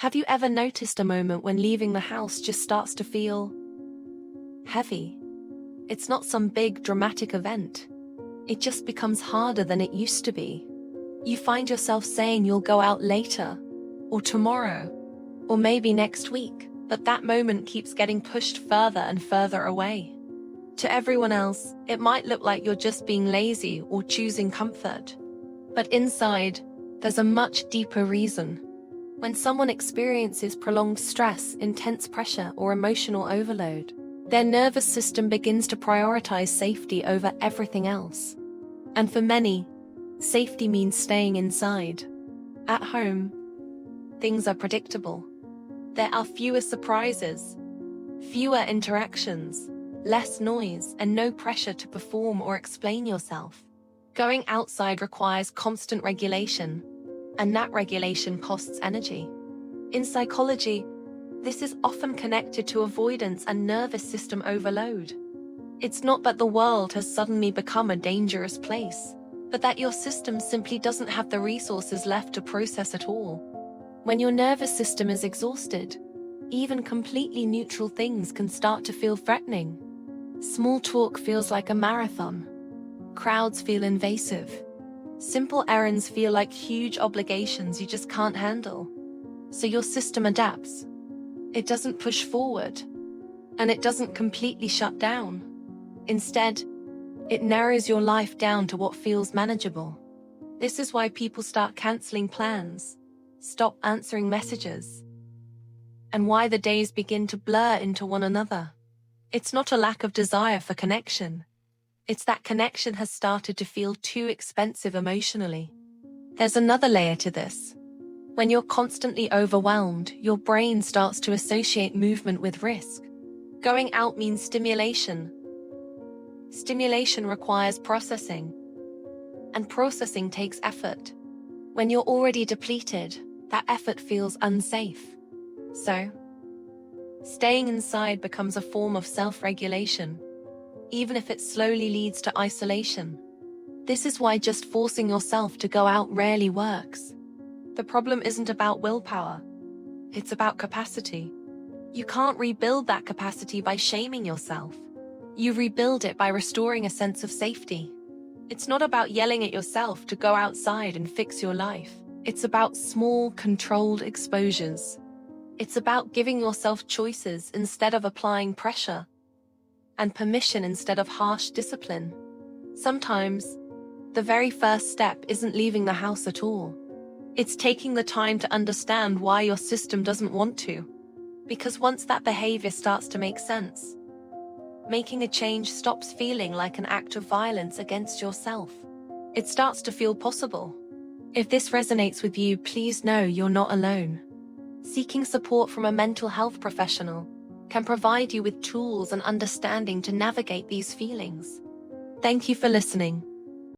Have you ever noticed a moment when leaving the house just starts to feel heavy? It's not some big dramatic event. It just becomes harder than it used to be. You find yourself saying you'll go out later, or tomorrow, or maybe next week, but that moment keeps getting pushed further and further away. To everyone else, it might look like you're just being lazy or choosing comfort. But inside, there's a much deeper reason. When someone experiences prolonged stress, intense pressure, or emotional overload, their nervous system begins to prioritize safety over everything else. And for many, safety means staying inside. At home, things are predictable. There are fewer surprises, fewer interactions, less noise, and no pressure to perform or explain yourself. Going outside requires constant regulation, and that regulation costs energy. In psychology, this is often connected to avoidance and nervous system overload. It's not that the world has suddenly become a dangerous place, but that your system simply doesn't have the resources left to process it all. When your nervous system is exhausted, even completely neutral things can start to feel threatening. Small talk feels like a marathon. Crowds feel invasive. Simple errands feel like huge obligations you just can't handle. So your system adapts. It doesn't push forward, and it doesn't completely shut down. Instead, it narrows your life down to what feels manageable. This is why people start canceling plans, stop answering messages, and why the days begin to blur into one another. It's not a lack of desire for connection. It's that connection has started to feel too expensive emotionally. There's another layer to this. When you're constantly overwhelmed, your brain starts to associate movement with risk. Going out means stimulation. Stimulation requires processing, and processing takes effort. When you're already depleted, that effort feels unsafe. So, staying inside becomes a form of self-regulation, even if it slowly leads to isolation. This is why just forcing yourself to go out rarely works. The problem isn't about willpower. It's about capacity. You can't rebuild that capacity by shaming yourself. You rebuild it by restoring a sense of safety. It's not about yelling at yourself to go outside and fix your life. It's about small, controlled exposures. It's about giving yourself choices instead of applying pressure, and permission instead of harsh discipline. Sometimes, the very first step isn't leaving the house at all. It's taking the time to understand why your system doesn't want to. Because once that behavior starts to make sense, making a change stops feeling like an act of violence against yourself. It starts to feel possible. If this resonates with you, please know you're not alone. Seeking support from a mental health professional can provide you with tools and understanding to navigate these feelings. Thank you for listening.